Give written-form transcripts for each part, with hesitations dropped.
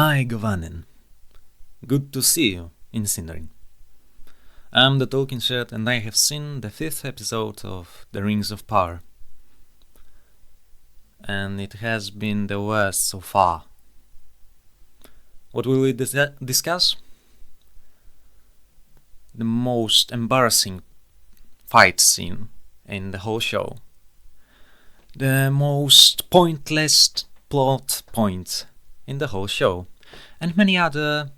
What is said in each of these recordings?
My Govanen, good to see you in Sindarin. I'm the Tolkien Shed and I have seen the 5th episode of The Rings of Power. And it has been the worst so far. What will we discuss? The most embarrassing fight scene in the whole show. The most pointless plot point in the whole show. And many other,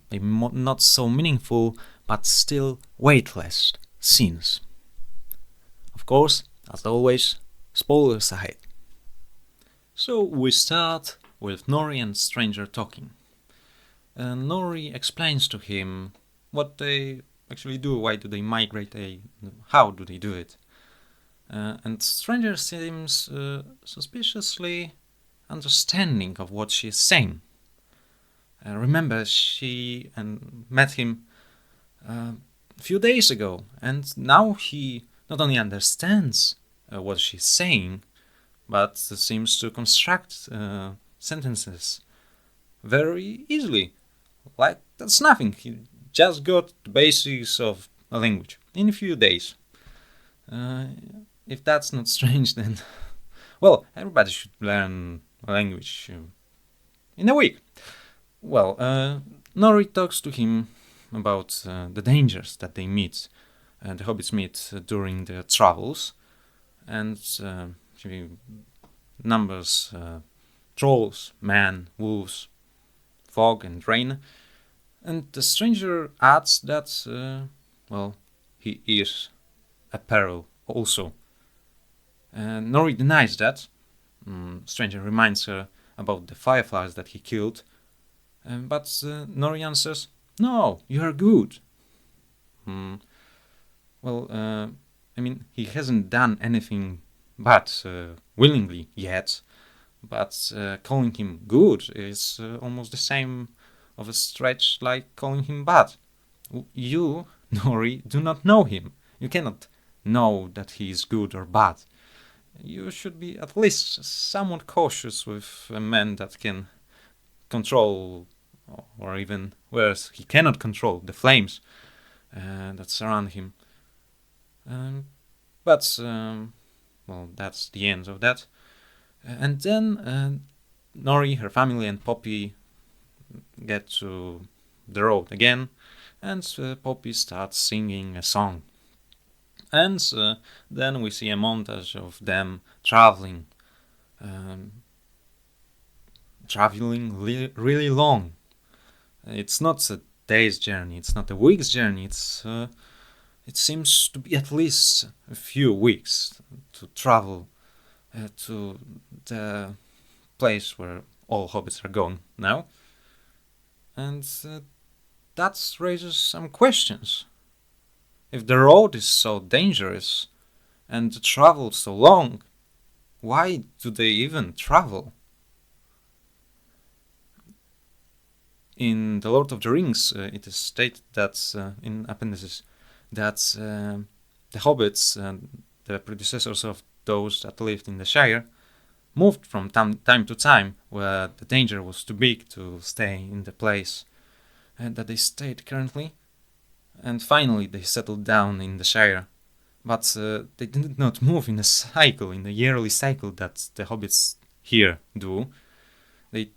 maybe not so meaningful, but still weightless scenes. Of course, as always, spoilers ahead. So we start with Nori and Stranger talking. Nori explains to him what they actually do, why do they migrate, how do they do it. And Stranger seems suspiciously understanding of what she is saying. Remember, she met him a few days ago, and now he not only understands what she's saying, but seems to construct sentences very easily. Like, that's nothing. He just got the basics of a language in a few days. If that's not strange, then, well, everybody should learn a language in a week. Well, Nori talks to him about the dangers that they meet, the hobbits meet during their travels, and he numbers trolls, men, wolves, fog and rain, and the stranger adds that, he is a peril also. Nori denies that. Stranger reminds her about the fireflies that he killed, but Nori answers, "No, you are good." He hasn't done anything bad willingly yet, but calling him good is almost the same of a stretch like calling him bad. You, Nori, do not know him. You cannot know that he is good or bad. You should be at least somewhat cautious with a man that can control, or even worse, he cannot control the flames that surround him. That's the end of that. And then Nori, her family, and Poppy get to the road again, and Poppy starts singing a song. And then we see a montage of them traveling really long. It's not a day's journey, it's not a week's journey, it seems to be at least a few weeks to travel to the place where all hobbits are going now. And that raises some questions. If the road is so dangerous and the travel so long, why do they even travel? In The Lord of the Rings, it is stated that, in appendices, that the hobbits, the predecessors of those that lived in the Shire, moved from time to time where the danger was too big to stay in the place that they stayed currently. And finally they settled down in the Shire. But they did not move in a yearly cycle that the hobbits here do. They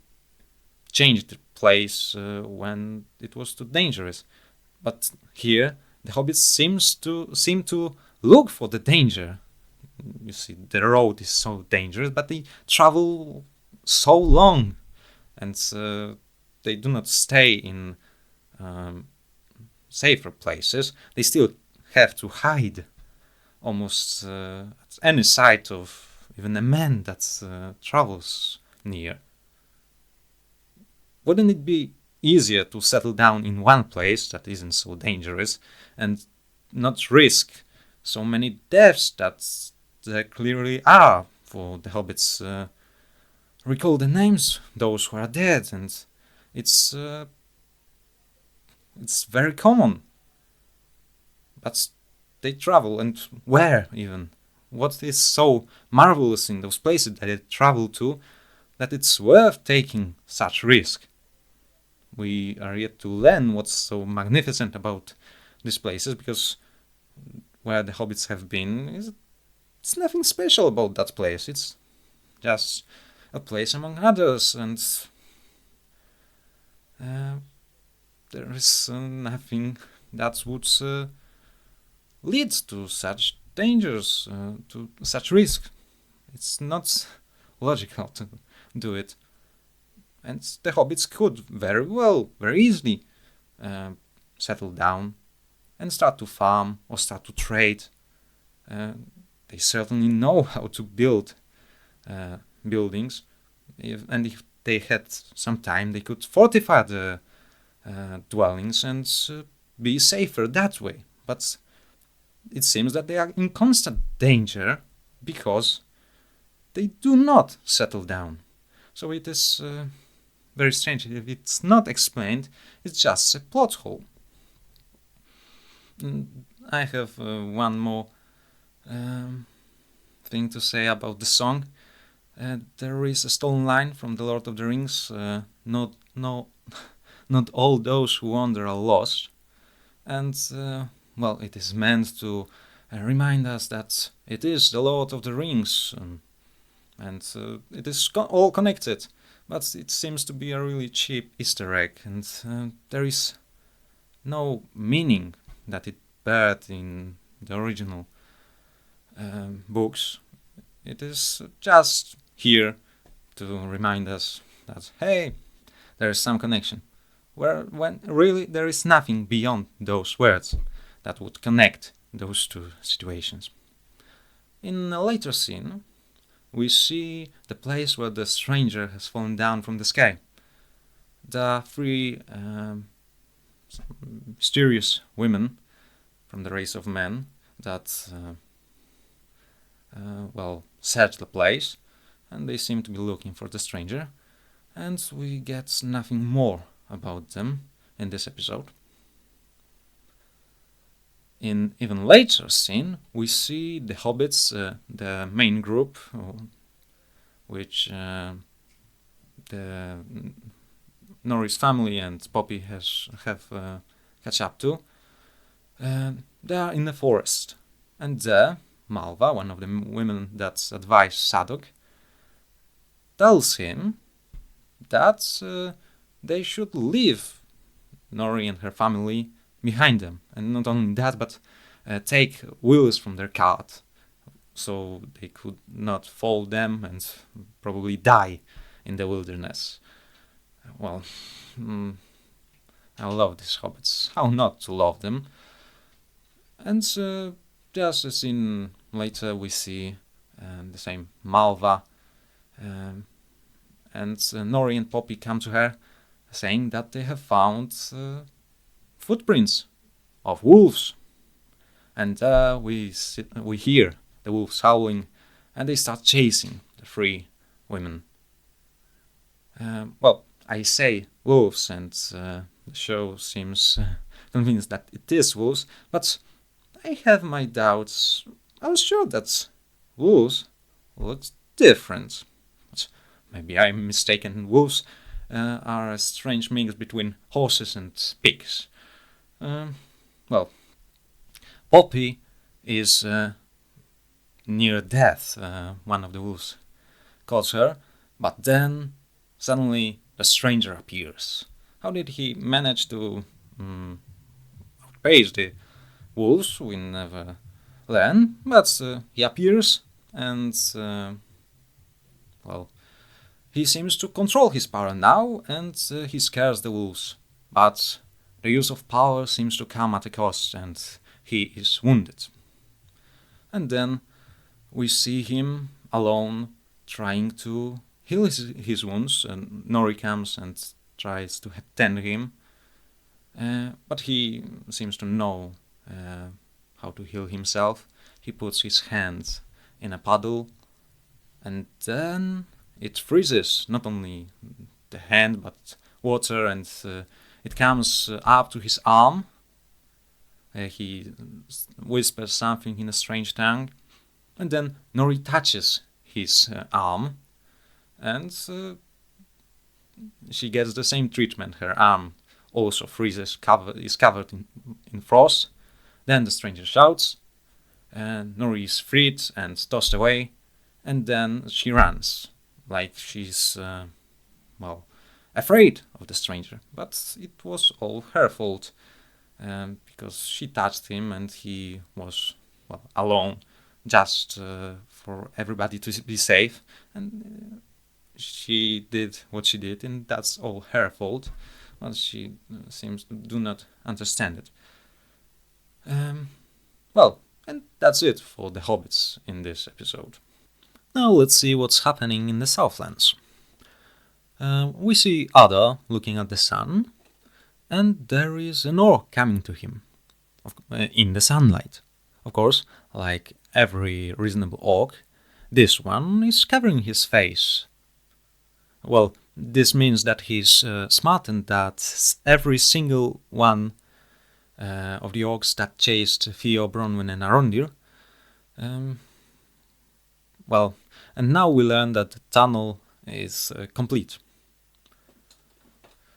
changed the place when it was too dangerous. But here the hobbits seem to look for the danger. You see, the road is so dangerous, but they travel so long, and they do not stay in safer places. They still have to hide almost at any sight of even a man that travels near. Wouldn't it be easier to settle down in one place that isn't so dangerous and not risk so many deaths that there clearly are for the hobbits? Recall the names, those who are dead, and it's very common. But they travel, and where even? What is so marvelous in those places that they travel to that it's worth taking such risk? we are yet to learn what's so magnificent about these places, because where the hobbits have been, it's nothing special about that place. It's just a place among others, and there is nothing that would lead to such dangers, to such risk. It's not logical to do it. And the hobbits could very well, very easily settle down and start to farm or start to trade. They certainly know how to build buildings, and if they had some time, they could fortify the dwellings and be safer that way. But it seems that they are in constant danger because they do not settle down. So it is very strange. If it's not explained, it's just a plot hole. I have one more thing to say about the song. There is a stolen line from The Lord of the Rings. Not all those who wander are lost. And, well, it is meant to remind us that it is The Lord of the Rings, and it is all connected. But it seems to be a really cheap Easter egg, and there is no meaning that it bears in the original books. It is just here to remind us that, hey, there is some connection, when really there is nothing beyond those words that would connect those two situations. In a later scene, we see the place where the stranger has fallen down from the sky. The three mysterious women from the race of men that search the place, and they seem to be looking for the stranger, and we get nothing more about them in this episode. In even later scene, we see the hobbits, the main group, which the Norris family and Poppy have catch up to. They are in the forest, and there Malva, one of the women that advised Sadok, tells him that they should leave Nori and her family behind them, and not only that, but take wheels from their cart, so they could not fall them and probably die in the wilderness. Well, I love these hobbits. How not to love them? And just as in later, we see the same Malva, and Nori and Poppy come to her, saying that they have found footprints of wolves, and we hear the wolves howling, and they start chasing the three women. I say wolves, and the show seems convinced that it is wolves, but I have my doubts. I was sure that wolves looked different. But maybe I'm mistaken. Wolves are a strange mix between horses and pigs. Poppy is near death. One of the wolves calls her, but then suddenly the stranger appears. How did he manage to outpace the wolves? We never learn, but he appears, and he seems to control his power now, and he scares the wolves. But the use of power seems to come at a cost, and he is wounded. And then we see him alone trying to heal his wounds, and Nori comes and tries to tend him, but he seems to know how to heal himself. He puts his hands in a puddle, and then it freezes not only the hand but water, and it comes up to his arm. He whispers something in a strange tongue, and then Nori touches his arm, and she gets the same treatment. Her arm also freezes, is covered in frost. Then the stranger shouts, and Nori is freed and tossed away, and then she runs, like she's, afraid of the stranger. But it was all her fault, because she touched him and he was, alone, just for everybody to be safe. And she did what she did, and that's all her fault. But she seems to do not understand it. And that's it for the Hobbits in this episode. Now let's see what's happening in the Southlands. We see Ada looking at the sun, and there is an orc coming to him in the sunlight. Of course, like every reasonable orc, this one is covering his face. Well, this means that he's smart and that every single one of the orcs that chased Theo, Bronwyn and Arondir. And now we learn that the tunnel is complete.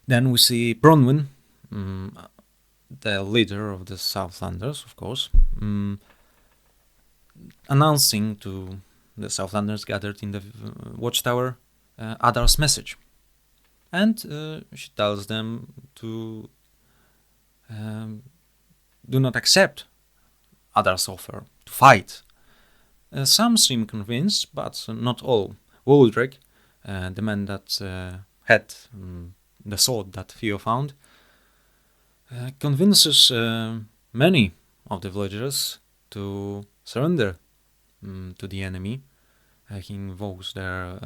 Then we see Bronwyn, the leader of the Southlanders, of course, announcing to the Southlanders gathered in the watchtower Adar's message. And she tells them to do not accept Adar's offer to fight. Some seem convinced, but not all. Waldreg, the man that had the sword that Theo found, convinces many of the villagers to surrender to the enemy. He invokes their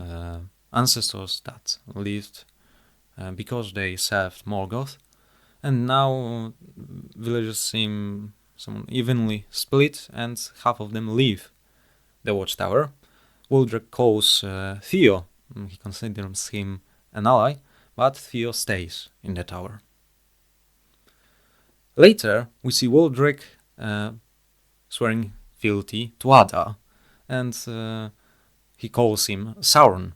ancestors that lived because they served Morgoth. And now villagers seem somewhat evenly split, and half of them leave the watchtower. Waldreg calls Theo. He considers him an ally, but Theo stays in the tower. Later, we see Waldreg swearing fealty to Ada, and he calls him Sauron.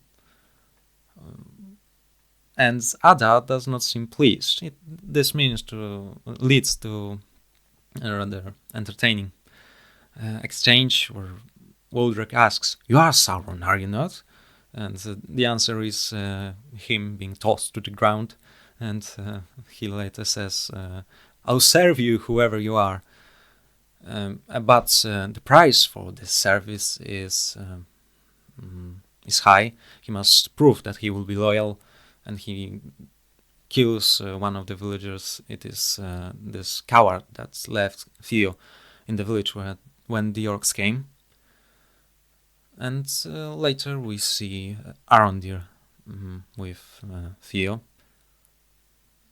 And Ada does not seem pleased. This leads to a rather entertaining exchange where Waldreg asks, "You are Sauron, are you not?" And the answer is him being tossed to the ground, and he later says, "I'll serve you, whoever you are." But the price for this service is high. He must prove that he will be loyal, and he kills one of the villagers. It is this coward that left Theo in the village when the orcs came. And later we see Arondir with Theo.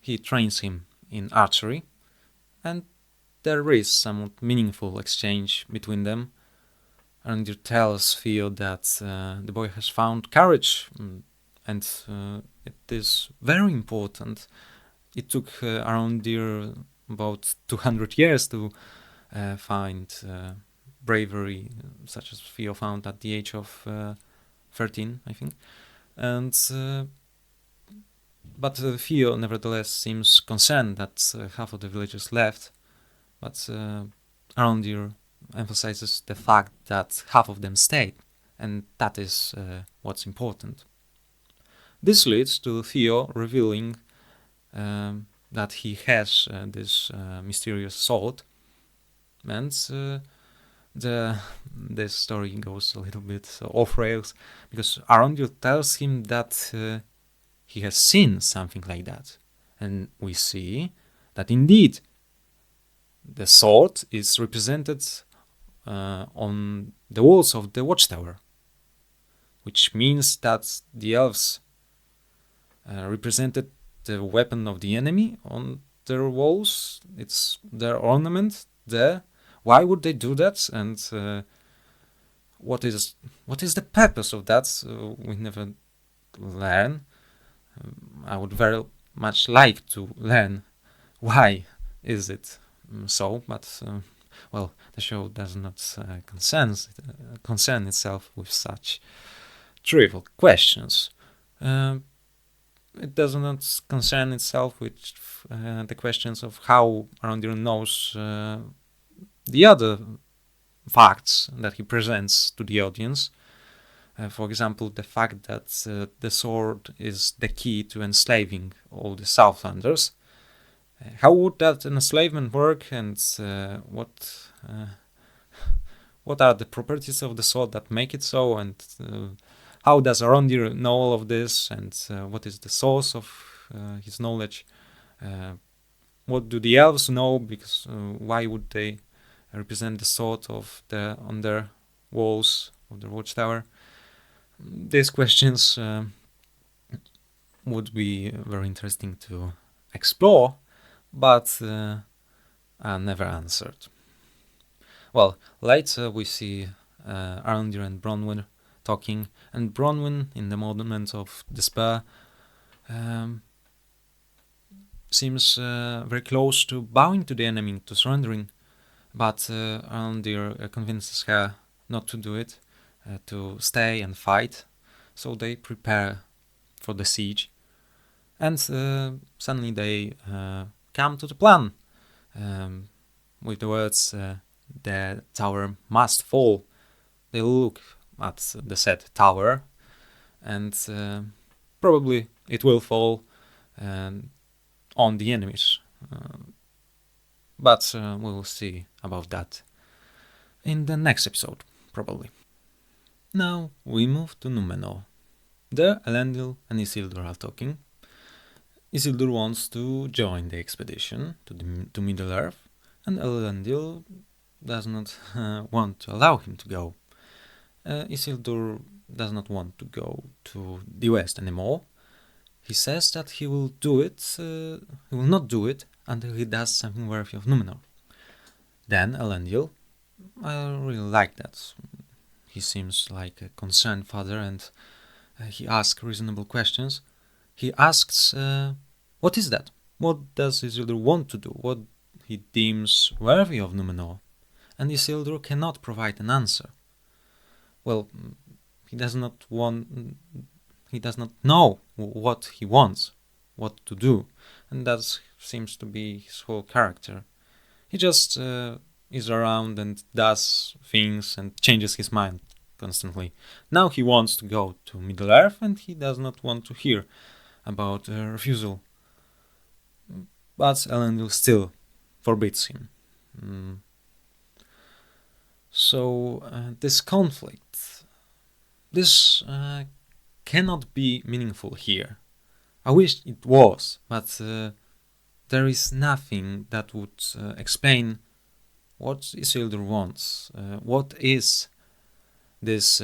He trains him in archery, and there is somewhat meaningful exchange between them. Arondir tells Theo that the boy has found courage, and it is very important. It took Arondir about 200 years to find bravery, such as Theo found at the age of 13, I think. And but Theo nevertheless seems concerned that half of the villagers left. But Arondir emphasizes the fact that half of them stayed, and that is what's important. This leads to Theo revealing that he has this mysterious sword, and this story goes a little bit off rails, because Arondir tells him that he has seen something like that, and we see that indeed the sword is represented on the walls of the watchtower, which means that the elves represented the weapon of the enemy on their walls. It's their ornament there. Why would they do that? And what is the purpose of that? We never learn. I would very much like to learn why is it so, but the show does not concern itself with such trivial questions. it does not concern itself with the questions of how Arondir knows the other facts that he presents to the audience. For example, the fact that the sword is the key to enslaving all the Southlanders. How would that enslavement work, and what are the properties of the sword that make it so, and how does Arondir know all of this, and what is the source of his knowledge? What do the elves know? Because why would they represent the sword on their walls of the watchtower? These questions would be very interesting to explore, but are never answered. Well, later we see Arondir and Bronwyn talking, and Bronwyn, in the moment of despair, seems very close to bowing to the enemy, to surrendering, but Arondir convinces her not to do it, to stay and fight. So they prepare for the siege, and suddenly they come to the plan with the words, "The tower must fall." They look at the said tower, and probably it will fall on the enemies. But we will see about that in the next episode, probably. Now we move to Númenor. There Elendil and Isildur are talking. Isildur wants to join the expedition to Middle-earth, and Elendil does not want to allow him to go. Isildur does not want to go to the west anymore. He says that he will not do it until he does something worthy of Númenor. Then Elendil, I really like that. He seems like a concerned father, and he asks reasonable questions. He asks, what is that? What does Isildur want to do? What he deems worthy of Númenor? And Isildur cannot provide an answer. Well, he does not know what he wants, what to do, and that seems to be his whole character. He just is around and does things and changes his mind constantly. Now he wants to go to Middle-earth, and he does not want to hear about a refusal. But Elendil still forbids him. So this conflict, this cannot be meaningful here. I wish it was, but there is nothing that would explain what Isildur wants. What is this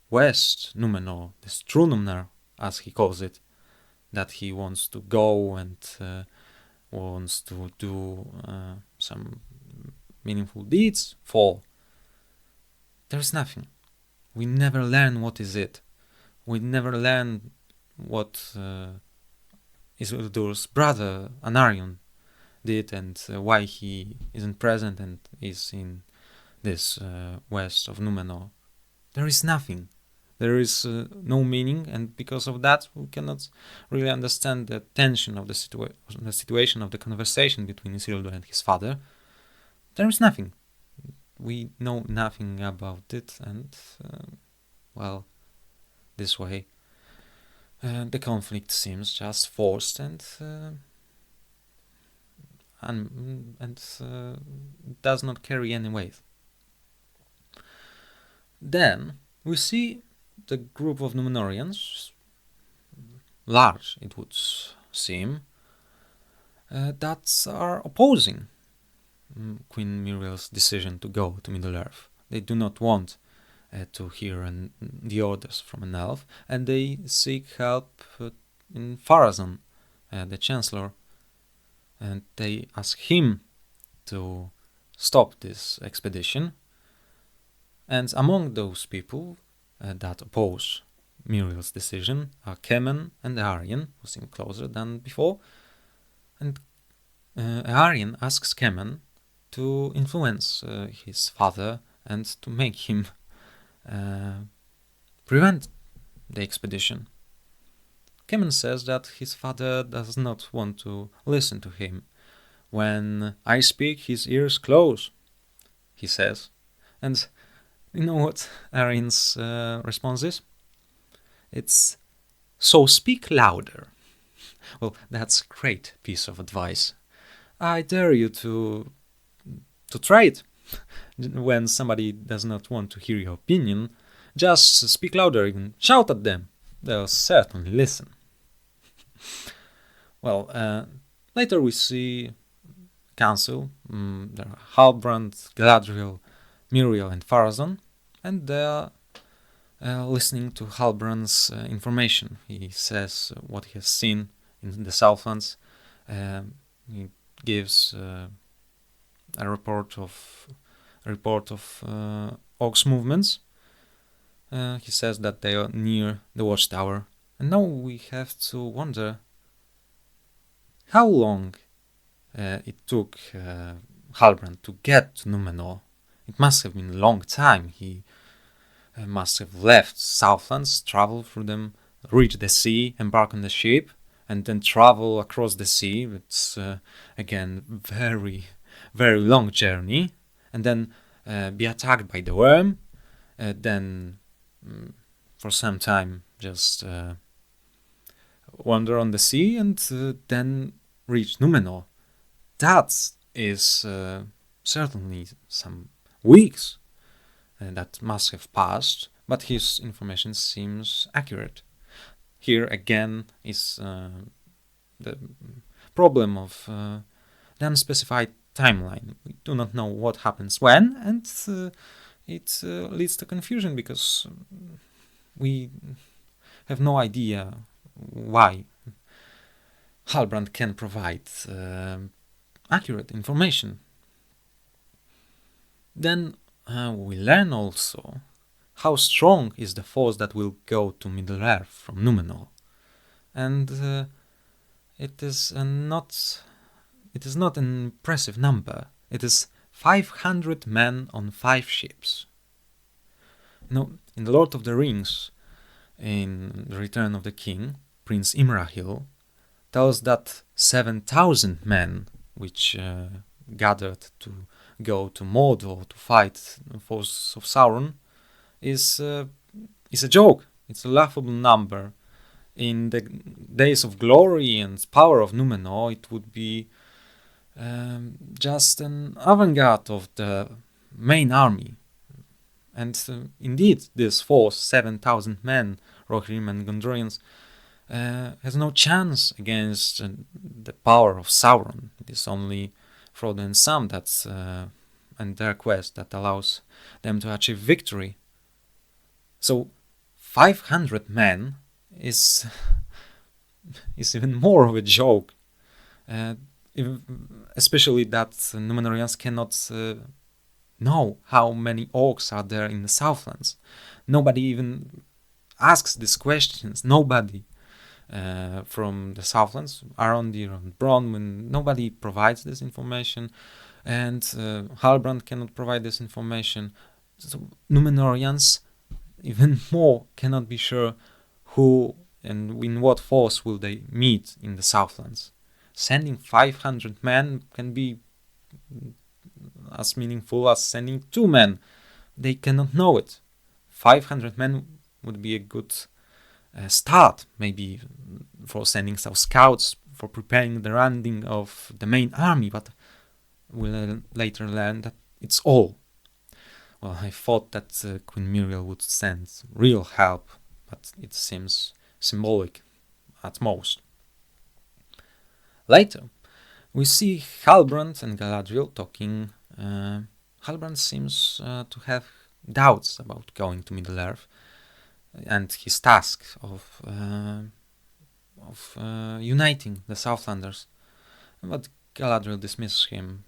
West Númenor, this true Númenor, as he calls it, that he wants to go and wants to do some meaningful deeds for? There is nothing. We never learn what is it. We never learn what Isildur's brother Anarion did, and why he isn't present and is in this west of Númenor. There is nothing. There is no meaning, and because of that we cannot really understand the tension of the situation of the conversation between Isildur and his father. There is nothing. We know nothing about it, and well, this way the conflict seems just forced and does not carry any weight. Then we see the group of Númenorians, large it would seem, that are opposing Queen Muriel's decision to go to Middle-earth. They do not want to hear the orders from an elf, and they seek help in Pharazôn, the Chancellor, and they ask him to stop this expedition. And among those people that oppose Muriel's decision are Kemen and Eärien, who seem closer than before. And Eärien asks Kemen to influence his father and to make him prevent the expedition. Kemen says that his father does not want to listen to him. When I speak, his ears close, he says. And you know what Erin's response is? It's, so speak louder. Well, that's a great piece of advice. I dare you to try it. When somebody does not want to hear your opinion, just speak louder, even shout at them. They'll certainly listen. Well, later we see council. There are Halbrand, Galadriel, Muriel, and Farazon, and they are listening to Halbrand's information. He says what he has seen in the Southlands. He gives a report of orcs' movements. He says that they are near the watchtower, and now we have to wonder how long it took Halbrand to get to Númenor. It must have been a long time. He must have left Southlands, travel through them, reach the sea, embark on the ship, and then travel across the sea. It's again very, very long journey, and then be attacked by the worm. Then for some time just wander on the sea, and then reach Númenor. That is certainly some weeks that must have passed, but his information seems accurate. Here again is the problem of the unspecified timeline. We do not know what happens when, and it leads to confusion because we have no idea why Halbrand can provide accurate information. Then we learn also how strong is the force that will go to Middle-earth from Númenor, and it is not an impressive number. It is 500 men on 5 ships. In The Lord of the Rings, in The Return of the King, Prince Imrahil tells that 7,000 men, which gathered to go to Mordor to fight the forces of Sauron, is a joke. It's a laughable number. In the days of glory and power of Númenor, it would be just an avant-garde of the main army. And indeed, this force, 7,000 men, Rohirrim and Gondorians, has no chance against the power of Sauron. It is only Frodo and Sam and their quest that allows them to achieve victory. So 500 men is even more of a joke, especially that Númenorians cannot know how many orcs are there in the Southlands. Nobody even asks these questions. Nobody from the Southlands, Arondir and Bronwyn, nobody provides this information, and Halbrand cannot provide this information. So Númenorians even more cannot be sure who and in what force will they meet in the Southlands. Sending 500 men can be as meaningful as sending 2 men. They cannot know it. 500 men would be a good start, maybe for sending some scouts, for preparing the landing of the main army, but we'll later learn that it's all. Well, I thought that Queen Muriel would send real help, but it seems symbolic at most. Later, we see Halbrand and Galadriel talking. Halbrand seems to have doubts about going to Middle-earth and his task of uniting the Southlanders. But Galadriel dismisses him,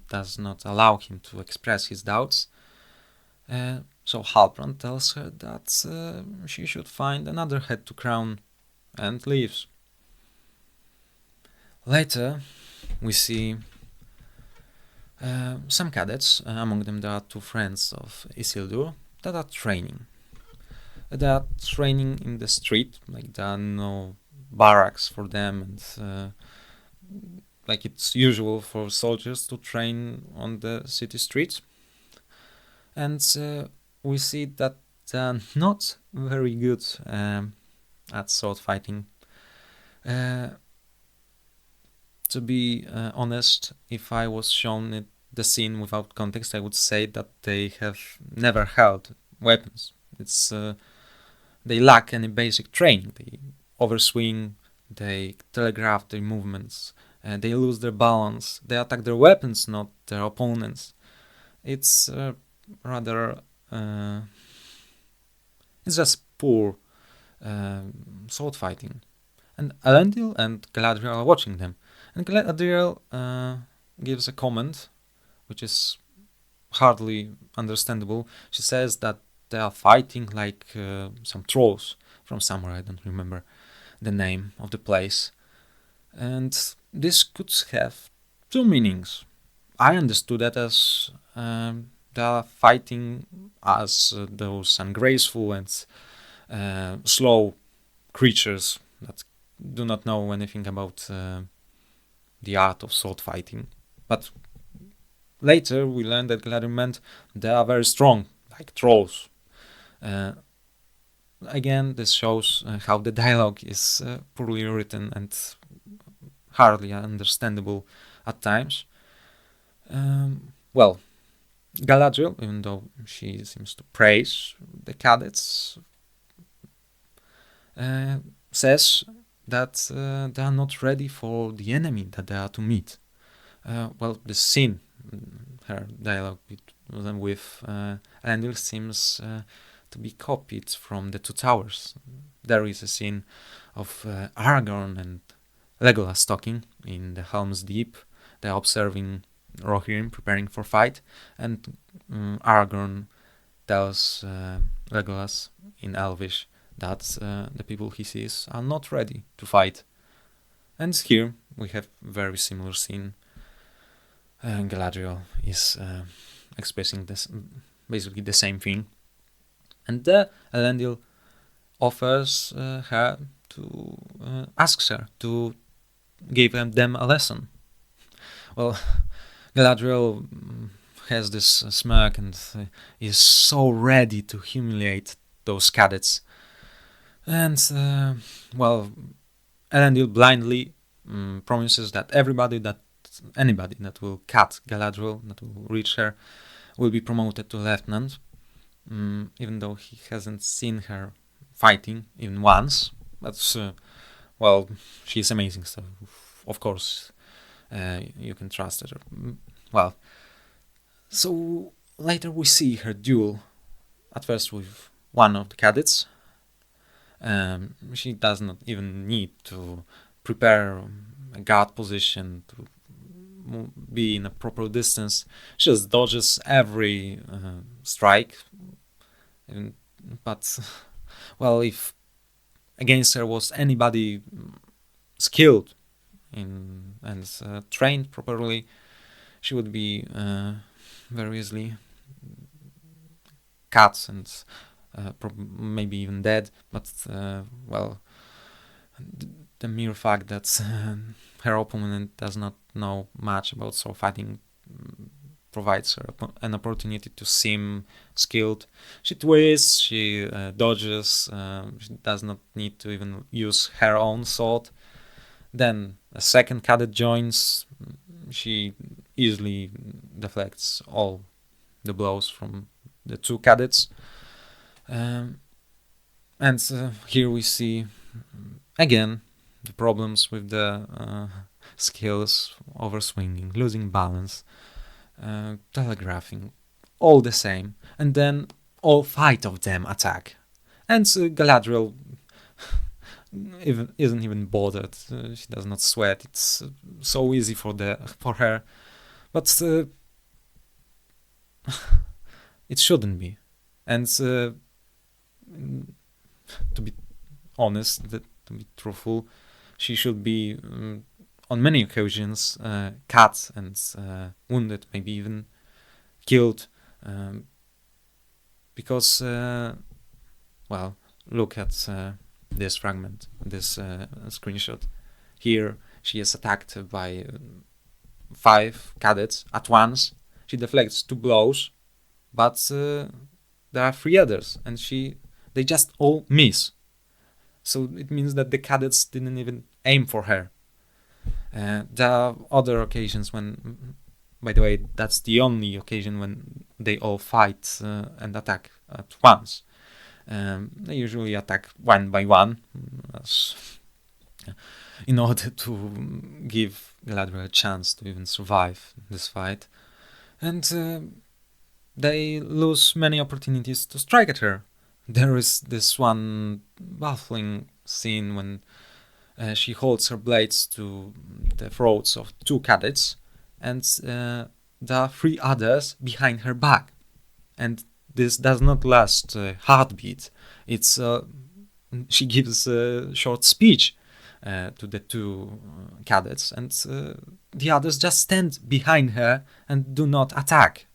does not allow him to express his doubts. So Halbrand tells her that she should find another head to crown, and leaves. Later, we see some cadets. Among them there are 2 friends of Isildur that are training. They are training in the street, like there are no barracks for them, and like it's usual for soldiers to train on the city streets. And we see that they're not very good at sword fighting. To be honest, if I was shown the scene without context, I would say that they have never held weapons. They lack any basic training. They overswing, they telegraph their movements, they lose their balance. They attack their weapons, not their opponents. It's rather it's just poor sword fighting. And Elendil and Galadriel are watching them. And Galadriel gives a comment which is hardly understandable. She says that they are fighting like some trolls from somewhere. I don't remember the name of the place. And this could have two meanings. I understood that as they are fighting as those ungraceful and slow creatures that do not know anything about the art of sword fighting. But later we learned that Galadriel meant they are very strong, like trolls. Again, this shows how the dialogue is poorly written and hardly understandable at times. Well, Galadriel, even though she seems to praise the cadets, says that they are not ready for the enemy that they are to meet. Well, the scene, her dialogue with Elendil seems to be copied from the Two Towers. There is a scene of Aragorn and Legolas talking in the Helm's Deep. They are observing Rohirrim preparing for fight, and Aragorn tells Legolas in Elvish that the people he sees are not ready to fight. And here we have very similar scene. Galadriel is expressing this, basically the same thing, and Elendil offers her to asks her to give them a lesson. Well, Galadriel has this smirk and is so ready to humiliate those cadets. And, well, Elendil blindly promises that anybody that will cut Galadriel, that will reach her, will be promoted to lieutenant, even though he hasn't seen her fighting even once. But, well, she's amazing, so of course you can trust her. Well, so later we see her duel, at first with one of the cadets. She does not even need to prepare a guard position to be in a proper distance. She just dodges every strike. But, well, if against her was anybody skilled in and trained properly, she would be very easily cut and maybe even dead. But well, the mere fact that her opponent does not know much about sword fighting provides her an opportunity to seem skilled. She twists, she dodges, she does not need to even use her own sword. Then a second cadet joins, she easily deflects all the blows from the two cadets. And here we see again the problems with the skills, overswinging, losing balance, telegraphing, all the same. And then all 5 of them attack. And Galadriel isn't even bothered. She does not sweat. It's so easy for her. But it shouldn't be. And to be honest, to be truthful, she should be on many occasions cut and wounded, maybe even killed, because well, look at this fragment, this screenshot. Here she is attacked by 5 cadets at once. She deflects 2 blows, but there are 3 others, and they just all miss. So it means that the cadets didn't even aim for her. There are other occasions when, by the way, that's the only occasion when they all fight and attack at once. They usually attack one by one, in order to give Galadriel a chance to even survive this fight. And they lose many opportunities to strike at her. There is this one baffling scene when she holds her blades to the throats of 2 cadets, and there are 3 others behind her back. And this does not last a heartbeat. She gives a short speech to the 2 cadets, and the others just stand behind her and do not attack.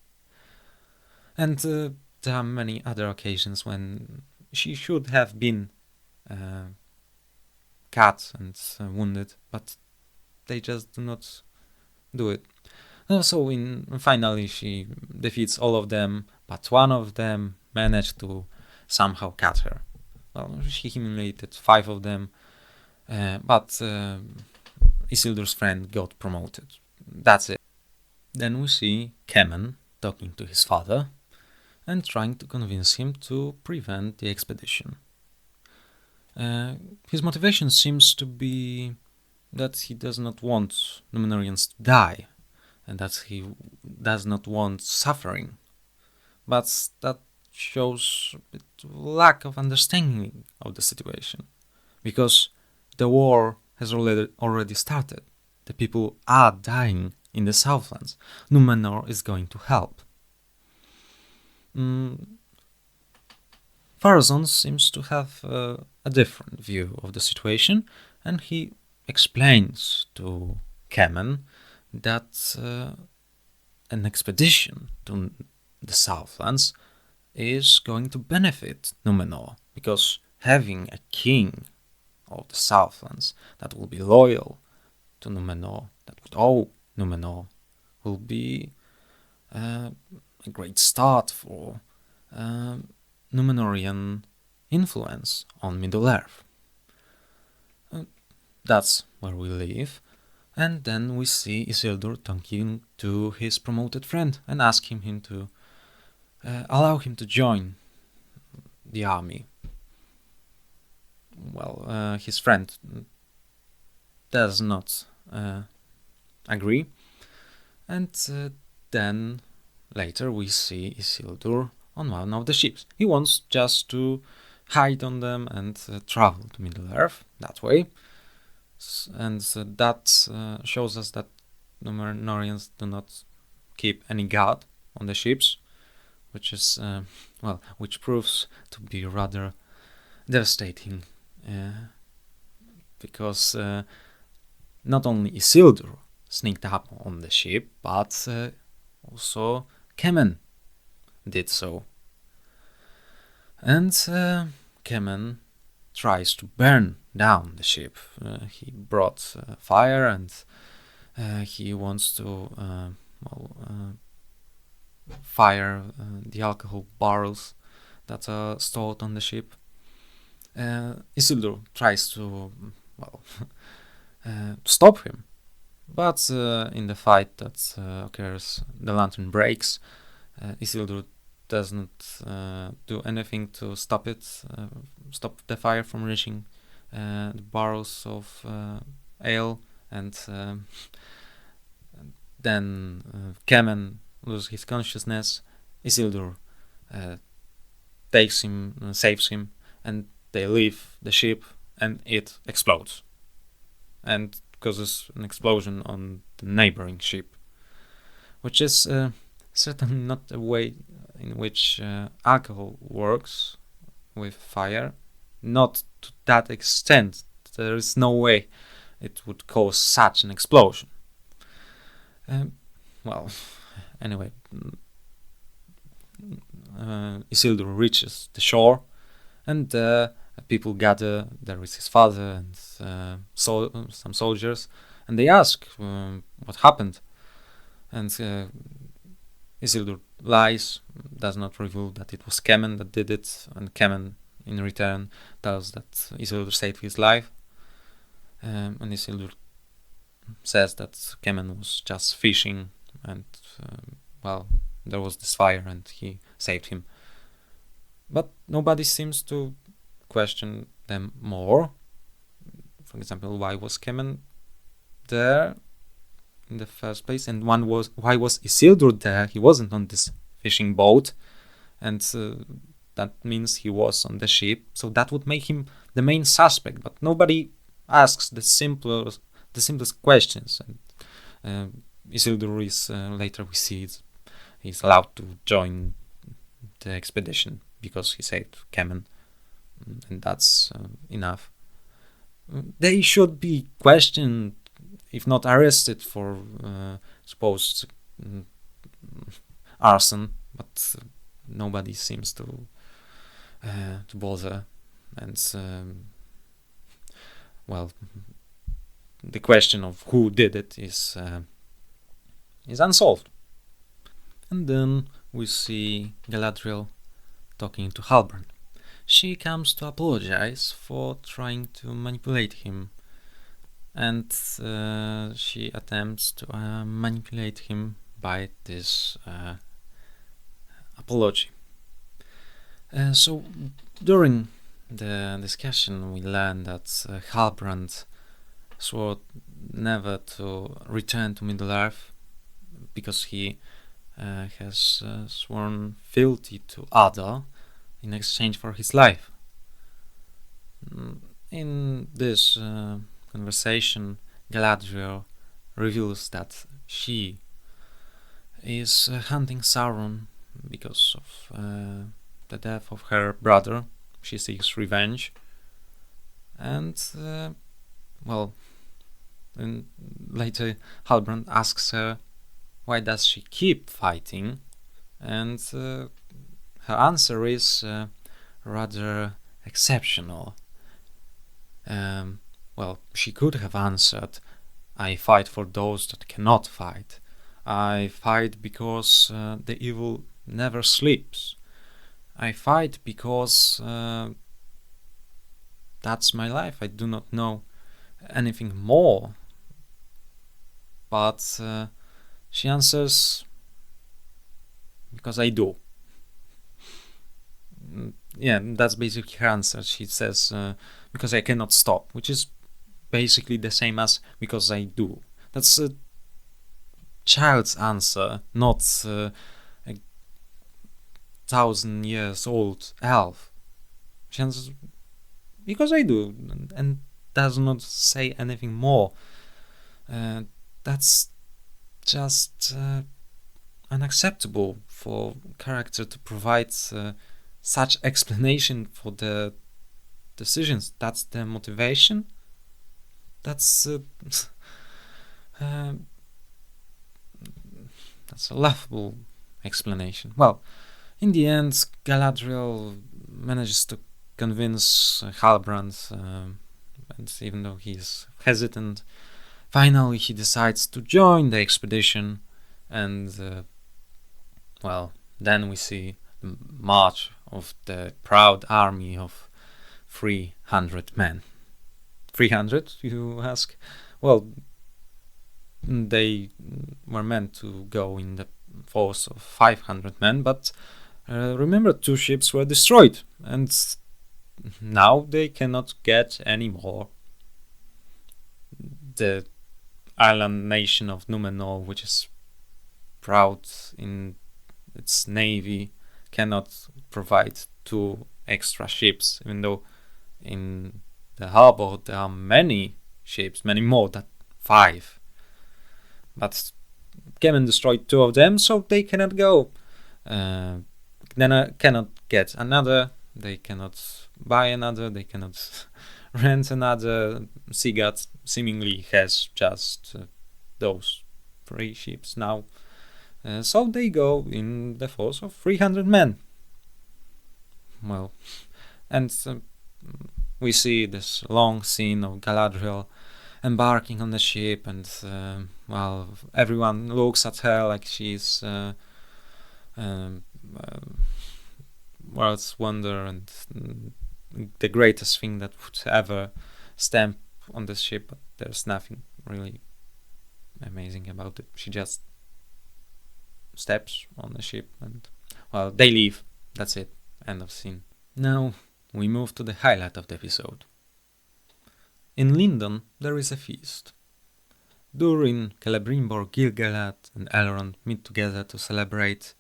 And there are many other occasions when she should have been cut and wounded, but they just do not do it. So finally she defeats all of them, but one of them managed to somehow cut her. Well, she humiliated 5 of them, but Isildur's friend got promoted. That's it. Then we see Kemen talking to his father and trying to convince him to prevent the expedition. His motivation seems to be that he does not want Númenóreans to die, and that he does not want suffering. But that shows a bit lack of understanding of the situation, because the war has already started. The people are dying in the Southlands. Númenor is going to help. Pharazôn seems to have a different view of the situation, and he explains to Kemen that an expedition to the Southlands is going to benefit Númenor, because having a king of the Southlands that will be loyal to Númenor, that would owe Númenor, will be a great start for Númenorian influence on Middle-earth. That's where we leave, and then we see Isildur talking to his promoted friend and asking him to allow him to join the army. Well, his friend does not agree, and then later we see Isildur on one of the ships. He wants just to hide on them and travel to Middle-earth that way, and that shows us that Númenóreans do not keep any guard on the ships, which is which proves to be rather devastating, because not only Isildur sneaked up on the ship, but also Kemen did so. And Kemen tries to burn down the ship. He brought fire, and he wants to fire the alcohol barrels that are stored on the ship. Isildur tries to stop him, but in the fight that occurs, the lantern breaks. Isildur does not do anything to stop the fire from reaching the barrels of ale, and then Kemen loses his consciousness. Isildur takes him, saves him, and they leave the ship, and it explodes and causes an explosion on the neighboring ship, which is certainly not a way in which alcohol works with fire. Not to that extent. There is no way it would cause such an explosion. Anyway, Isildur reaches the shore, and People gather. There is his father and some soldiers, and they ask what happened. And Isildur lies, does not reveal that it was Kemen that did it, and Kemen in return tells that Isildur saved his life. And Isildur says that Kemen was just fishing, and there was this fire and he saved him. But nobody seems to question them more. For example, why was Kemen there in the first place, and why was Isildur there? He wasn't on this fishing boat, and that means he was on the ship, so that would make him the main suspect. But nobody asks the simplest questions. And Isildur is later we see he's allowed to join the expedition because he saved Kemen, and that's enough. They should be questioned, if not arrested, for supposed arson, but nobody seems to bother. And the question of who did it is unsolved. And then we see Galadriel talking to Halbrand. She comes to apologize for trying to manipulate him, and she attempts to manipulate him by this apology. So during the discussion we learn that Halbrand swore never to return to Middle-earth because he has sworn fealty to Ada in exchange for his life. In this conversation, Galadriel reveals that she is hunting Sauron because of the death of her brother. She seeks revenge, and later Halbrand asks her why does she keep fighting, and her answer is rather exceptional. She could have answered, I fight for those that cannot fight. I fight because the evil never sleeps. I fight because that's my life. I do not know anything more. But she answers, because I do. Yeah, that's basically her answer. She says, because I cannot stop, which is basically the same as because I do. That's a child's answer, not a 1,000 years old elf. She answers, because I do, and does not say anything more. That's just unacceptable for character to provide such explanation for the decisions. That's the motivation. That's a laughable explanation. Well, in the end, Galadriel manages to convince Halbrand, and even though he's hesitant, finally he decides to join the expedition, and then we see the march of the proud army of 300 men. 300, you ask? Well, they were meant to go in the force of 500 men, but remember, 2 ships were destroyed, and now they cannot get any more. The island nation of Númenor, which is proud in its navy, cannot provide 2 extra ships, even though in the harbor there are many ships, many more than 5. But Kemen destroyed 2 of them, so they cannot go. Then cannot get another, they cannot buy another, they cannot rent another. Sigurd seemingly has just those 3 ships now. So they go in the force of 300 men. Well, and we see this long scene of Galadriel embarking on the ship, and well, everyone looks at her like she's world's wonder and the greatest thing that would ever stamp on the ship. But there's nothing really amazing about it. She just steps on the ship and, well, they leave. That's it. End of scene. Now we move to the highlight of the episode. In Lindon there is a feast. Durin, Celebrimbor, Gil-galad and Elrond meet together to celebrate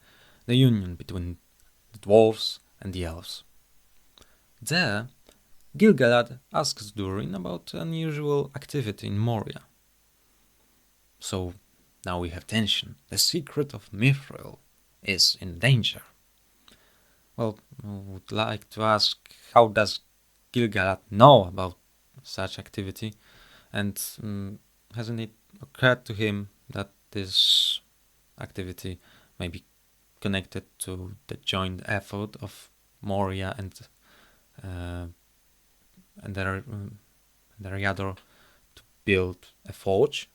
the union between the dwarves and the elves. There, Gil-galad asks Durin about unusual activity in Moria. So now we have tension. The secret of Mithril is in danger. Well, I would like to ask, how does Gil-galad know about such activity? And hasn't it occurred to him that this activity may be connected to the joint effort of Moria and Eriador to build a forge,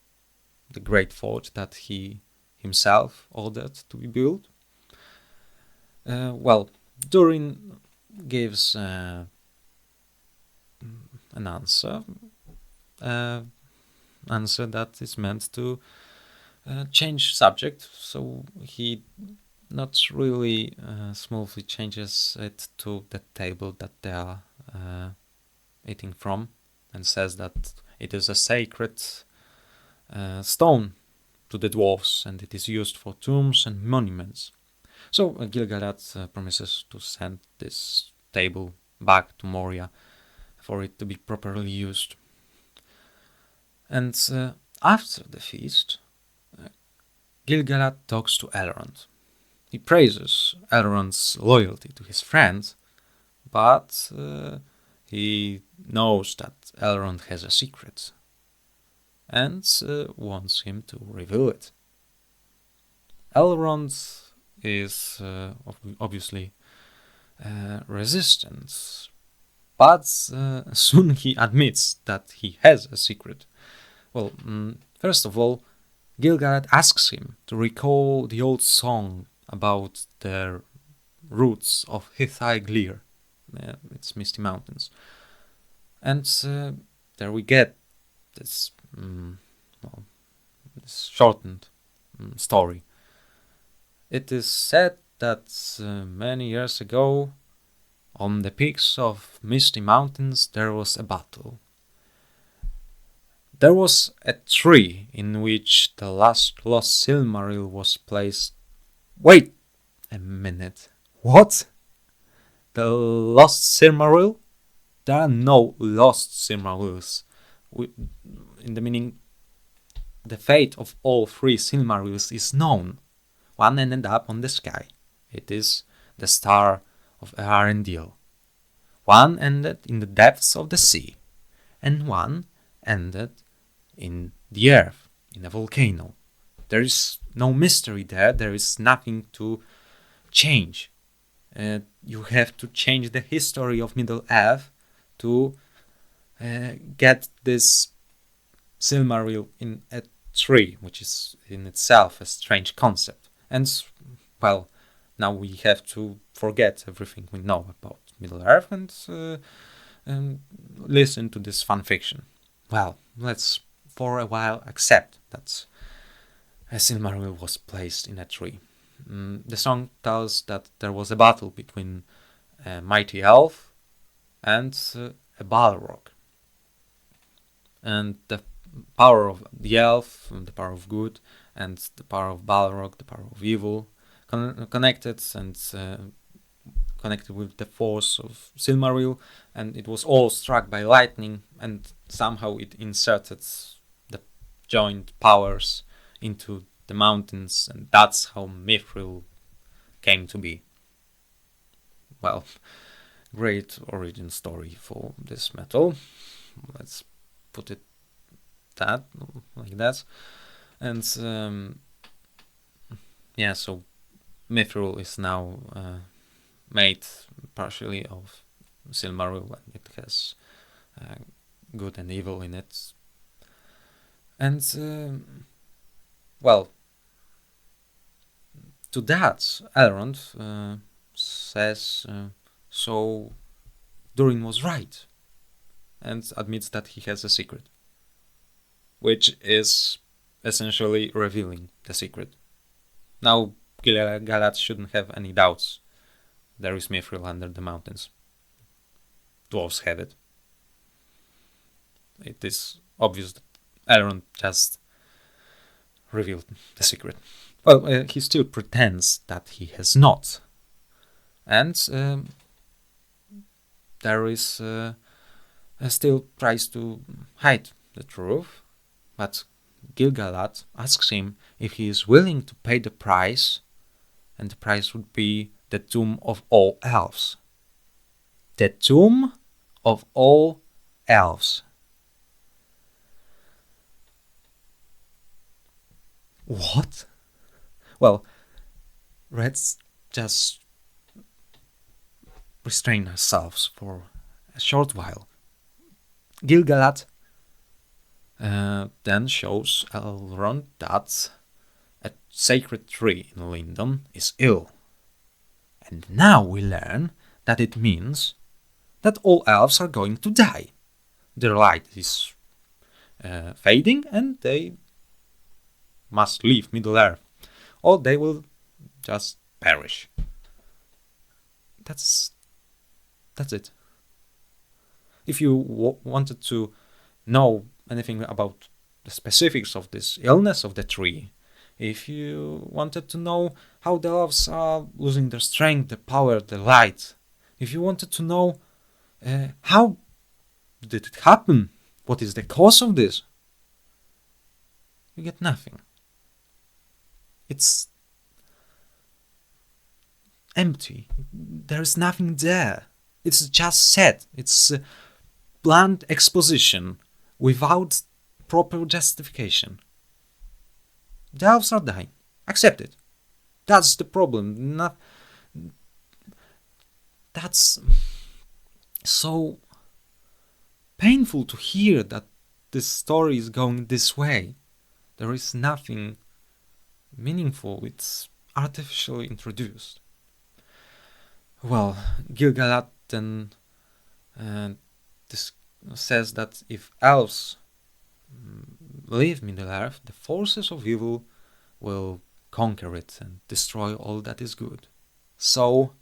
the great forge that he himself ordered to be built? Well, Durin gives an answer that is meant to change subject, so he not really smoothly changes it to the table that they are eating from, and says that it is a sacred stone to the dwarves and it is used for tombs and monuments. So Gil-galad promises to send this table back to Moria for it to be properly used. And after the feast, Gil-galad talks to Elrond. He praises Elrond's loyalty to his friend, but he knows that Elrond has a secret and wants him to reveal it. Elrond is obviously resistant, but soon he admits that he has a secret. Well, first of all, Gil-galad asks him to recall the old song about the roots of Hithai-Glir, its misty mountains. And there we get this, this shortened story. It is said that many years ago, on the peaks of misty mountains, there was a battle. There was a tree in which the last lost Silmaril was placed. Wait a minute. What? The lost Silmaril? There are no lost Silmarils. In the meaning, the fate of all three Silmarils is known. One ended up on the sky. It is the star of Arendil. One ended in the depths of the sea. And one ended in the earth, in a volcano. There is no mystery there. There is nothing to change. You have to change the history of Middle-earth to get this Silmaril in a tree, which is in itself a strange concept. And, well, now we have to forget everything we know about Middle-earth and listen to this fan fiction. Well, let's for a while accept that a Silmaril was placed in a tree. The song tells that there was a battle between a mighty elf and a Balrog. And the power of the elf, the power of good, and the power of Balrog, the power of evil, connected with the force of Silmaril, and it was all struck by lightning, and somehow it inserted the joint powers into the mountains, and that's how Mithril came to be. Well, great origin story for this metal. Let's put it like that. And so Mithril is now made partially of Silmaril, and it has good and evil in it. And, well, to that, Elrond says, so Durin was right, and admits that he has a secret, which is essentially revealing the secret. Now Gil-galad shouldn't have any doubts. There is Mithril under the mountains. Dwarves have it. It is obvious that Elrond just revealed the secret. Well, he still pretends that he has not. And there is still tries to hide the truth, but Gil-galad asks him if he is willing to pay the price, and the price would be the tomb of all elves. The tomb of all elves. What? Well, let's just restrain ourselves for a short while. Gil-galad then shows Elrond that a sacred tree in Lindon is ill. And now we learn that it means that all elves are going to die. Their light is fading and they must leave Middle-earth, or they will just perish. That's it. If you wanted to know anything about the specifics of this illness of the tree, if you wanted to know how the elves are losing their strength, the power, the light, if you wanted to know how did it happen, what is the cause of this, you get nothing. It's empty. There's nothing there. It's just said. It's blunt exposition without proper justification. The elves are dying. Accept it. That's the problem. That's so painful to hear that this story is going this way. There is nothing meaningful. It's artificially introduced. Well, Gil-galad then says that if elves leave Middle-earth, the forces of evil will conquer it and destroy all that is good. So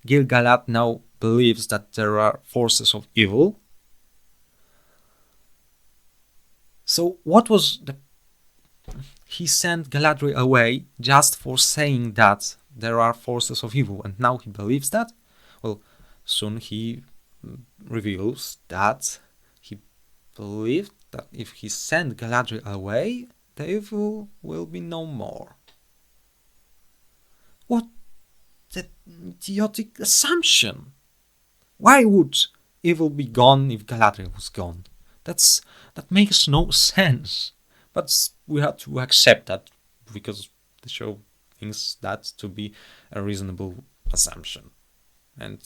Gil-galad now believes that there are forces of evil. So what was the... He sent Galadriel away just for saying that there are forces of evil, and now he believes that? Well, soon he reveals that he believed that if he sent Galadriel away, the evil will be no more. What an idiotic assumption! Why would evil be gone if Galadriel was gone? That makes no sense. But we have to accept that because the show thinks that to be a reasonable assumption. And,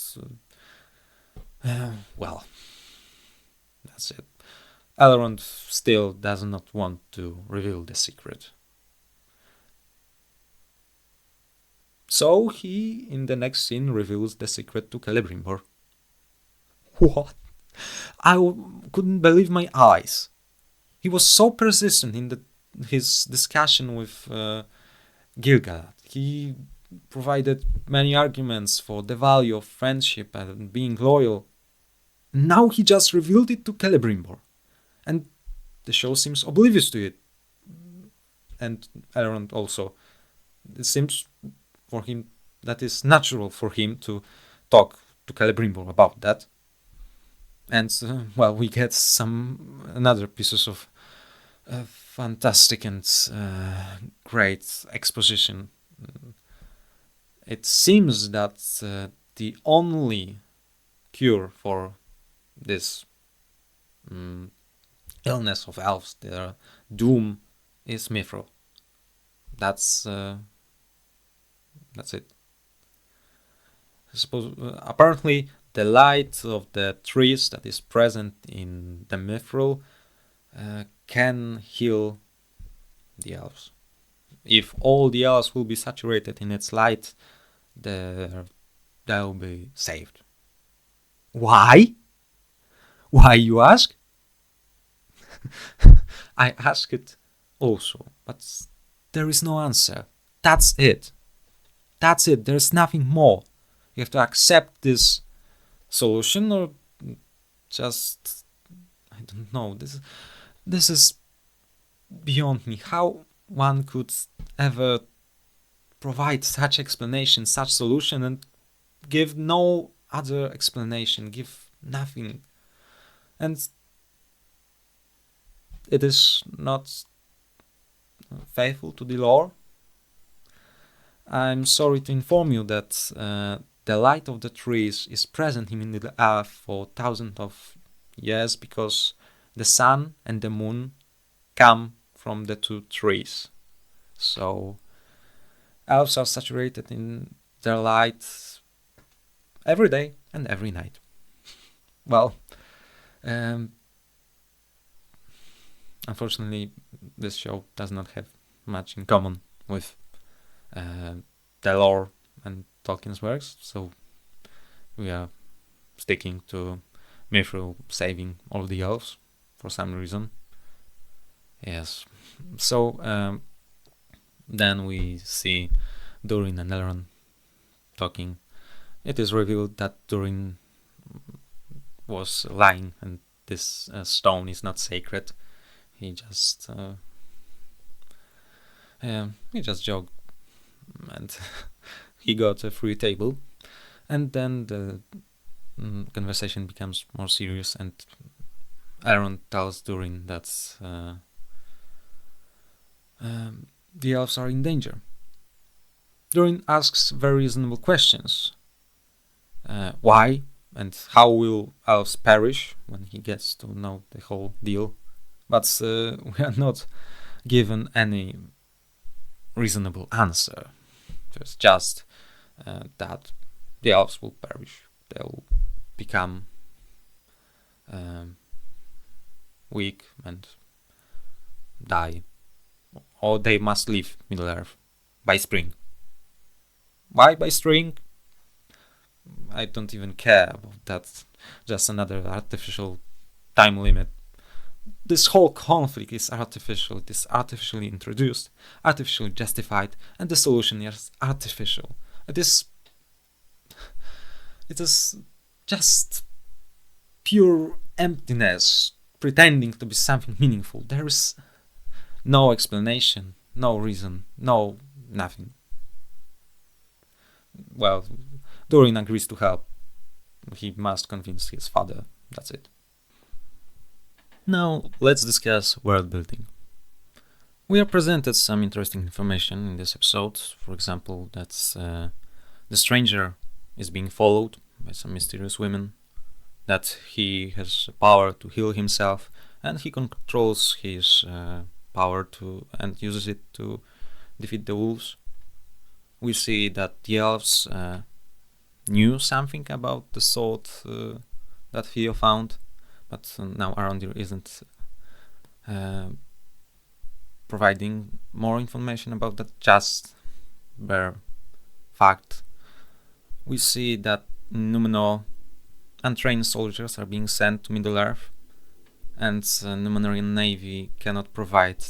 well, that's it. Elrond still does not want to reveal the secret. So he, in the next scene, reveals the secret to Celebrimbor. What? I couldn't believe my eyes. He was so persistent in his discussion with Gil-galad. He provided many arguments for the value of friendship and being loyal. Now he just revealed it to Celebrimbor. And the show seems oblivious to it. And Elrond also. It seems for him that is natural for him to talk to Celebrimbor about that. And, well, we get another pieces of fantastic and great exposition. It seems that the only cure for this illness of elves, their doom, is Mithril. That's it. I suppose apparently the light of the trees that is present in the mithril can heal the elves. If all the elves will be saturated in its light, they'll be saved. Why? Why, you ask? I ask it also, but there is no answer. That's it. That's it. There's nothing more. You have to accept this solution or just... I don't know. This is beyond me. How one could ever provide such explanation, such solution, and give no other explanation, give nothing. And it is not faithful to the lore. I'm sorry to inform you that the light of the trees is present in the earth for thousands of years because the sun and the moon come from the two trees. So elves are saturated in their light every day and every night. Well, unfortunately, this show does not have much in common with the lore and Tolkien's works, so we are sticking to Mithril saving all the elves for some reason. Yes, so then we see Durin and Elrond talking. It is revealed that Durin was lying and this stone is not sacred. He just joked and he got a free table, and then the conversation becomes more serious and Elrond tells Durin that the elves are in danger. Durin asks very reasonable questions. Why and how will elves perish when he gets to know the whole deal? But we are not given any reasonable answer. There's just that the elves will perish. They'll become weak and die. Or they must leave Middle-earth by spring. Why by spring? I don't even care about that. Just another artificial time limit. This whole conflict is artificial. It is artificially introduced, artificially justified, and the solution is artificial. It is just pure emptiness, pretending to be something meaningful. There is no explanation, no reason, no nothing. Well, Durin agrees to help. He must convince his father. That's it. Now, let's discuss world building. We are presented some interesting information in this episode. For example, that the stranger is being followed by some mysterious women, that he has power to heal himself, and he controls his power to and uses it to defeat the wolves. We see that the elves knew something about the sword that Theo found, but now Arondir isn't providing more information about that, just bare fact. We see that in Númenor, untrained soldiers are being sent to Middle-earth, and Númenorian navy cannot provide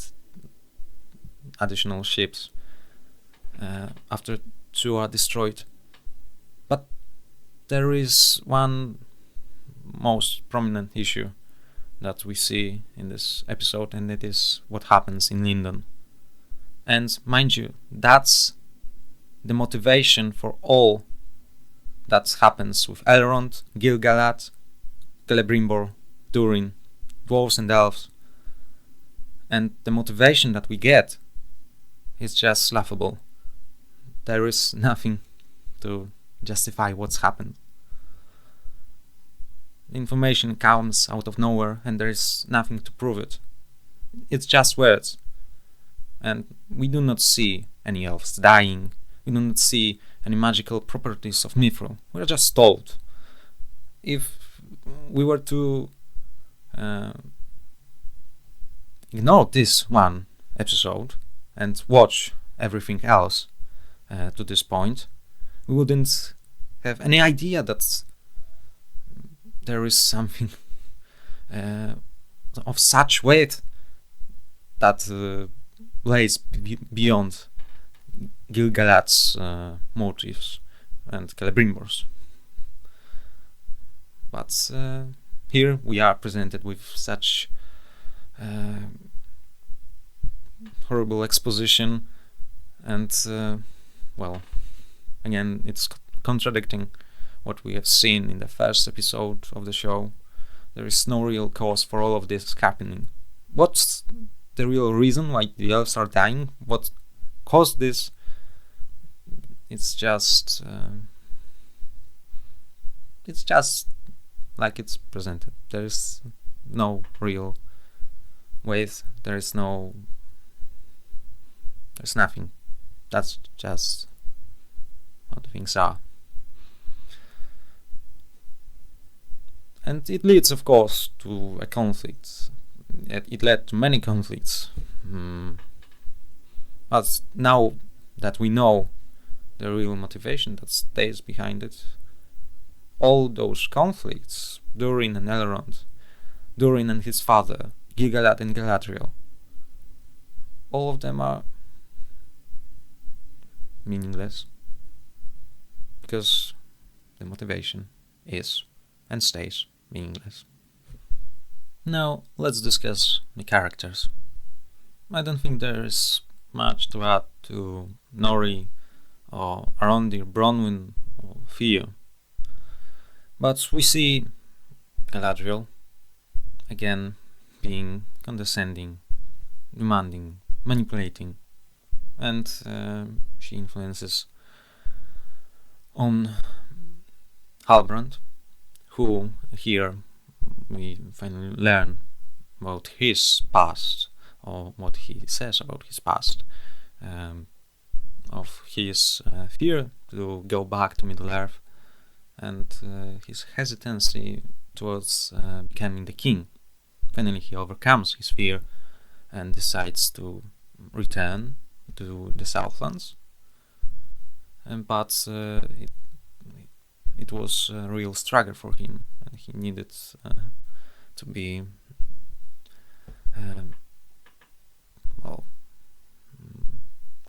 additional ships after two are destroyed. But there is one most prominent issue that we see in this episode, and it is what happens in Lindon. And mind you, that's the motivation for all that happens with Elrond, Gil-galad, Celebrimbor, Durin, dwarves and elves. And the motivation that we get is just laughable. There is nothing to justify what's happened. Information comes out of nowhere and there is nothing to prove it. It's just words. And we do not see any elves dying. We do not see any magical properties of Mithril. We are just told. if we were to ignore this one episode and watch everything else to this point, we wouldn't have any idea that there is something of such weight that lays beyond Gil-galad's motives and Celebrimbor's. But here we are presented with such horrible exposition, and well, again, it's contradicting what we have seen in the first episode of the show. There is no real cause for all of this happening. What's the real reason why the elves are dying? What caused this? It's just like it's presented. There is no real weight. There's nothing. That's just what things are. And it leads, of course, to a conflict. It led to many conflicts. But now that we know the real motivation that stays behind it, all those conflicts, Durin and Elrond, Durin and his father, Gil-galad and Galadriel, all of them are meaningless, because the motivation is and stays meaningless. Now let's discuss the characters. I don't think there is much to add to Nori or Arondir, Bronwyn or Fia, but we see Galadriel again being condescending, demanding, manipulating, and she influences on Halbrand, who here we finally learn about his past, or what he says about his past, of his fear to go back to Middle-earth, and his hesitancy towards becoming the king. Finally he overcomes his fear and decides to return to the Southlands, but it was a real struggle for him, and he needed to be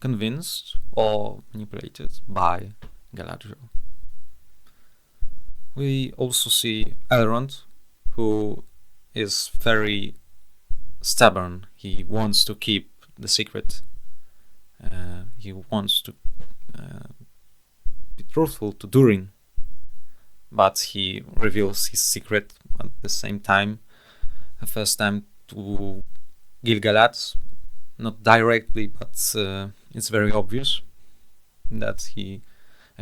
convinced or manipulated by Galadriel. We also see Elrond, who is very stubborn. He wants to keep the secret. He wants to be truthful to Durin, but he reveals his secret at the same time, the first time to Gil-galad, not directly, but it's very obvious that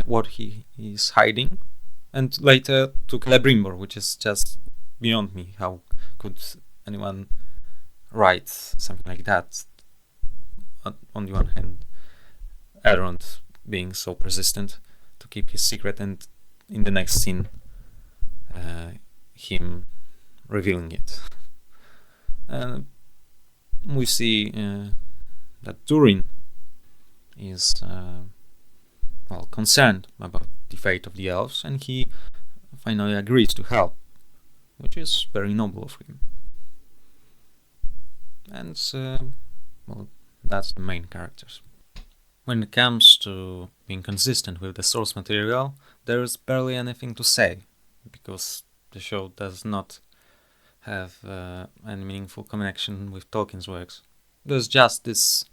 what he is hiding, and later to Celebrimbor, which is just beyond me. How could anyone write something like that? On the one hand, Elrond being so persistent to keep his secret, and in the next scene him revealing it. We see that Durin is concerned about the fate of the elves, and he finally agrees to help, which is very noble of him. And that's the main characters. When it comes to being consistent with the source material, there is barely anything to say, because the show does not have any meaningful connection with Tolkien's works. There's just this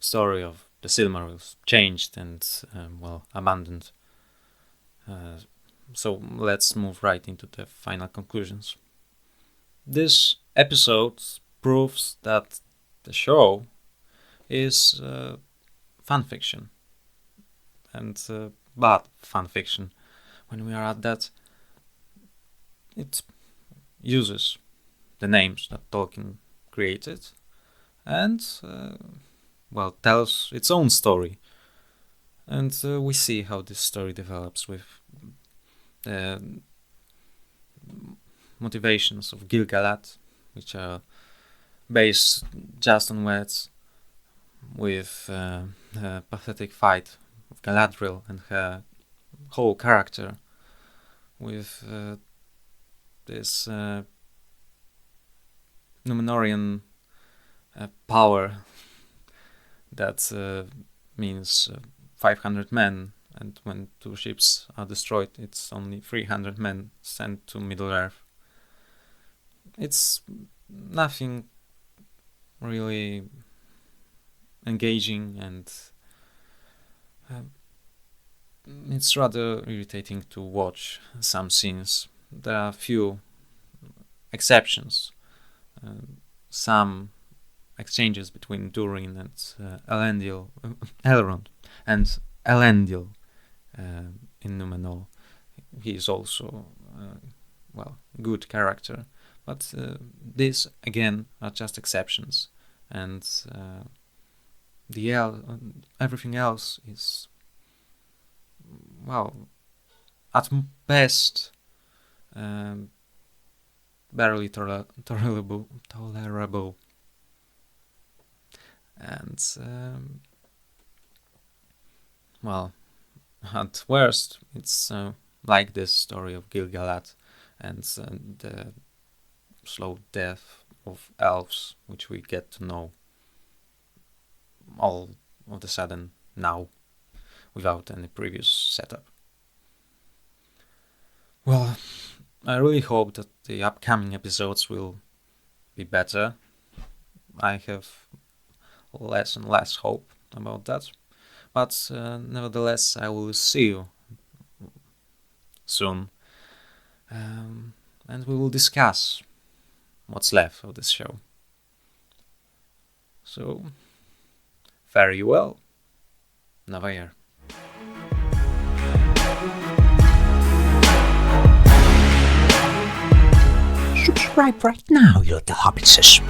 story of the Silmarils changed and abandoned. So let's move right into the final conclusions. This episode proves that the show is fanfiction, and bad fanfiction. When we are at that, it uses the names that Tolkien created and tells its own story, and we see how this story develops with the motivations of Gil-galad, which are based just on words, with a pathetic fight of Galadriel and her whole character, with this Númenorian power that means 500 men, and when 2 ships are destroyed, it's only 300 men sent to Middle-earth. It's nothing really engaging, and it's rather irritating to watch some scenes. There are few exceptions. Some exchanges between Durin and Elrond and Elendil in Númenor. He is also good character, but these again are just exceptions, and everything else is, at best barely tolerable, and at worst it's like this story of Gil-galad and the slow death of elves, which we get to know all of a sudden now, without any previous setup. Well, I really hope that the upcoming episodes will be better. I have less and less hope about that, but nevertheless I will see you soon, and we will discuss what's left of this show. So, fare you well. Nova Year. Subscribe right now, you little hobbitses.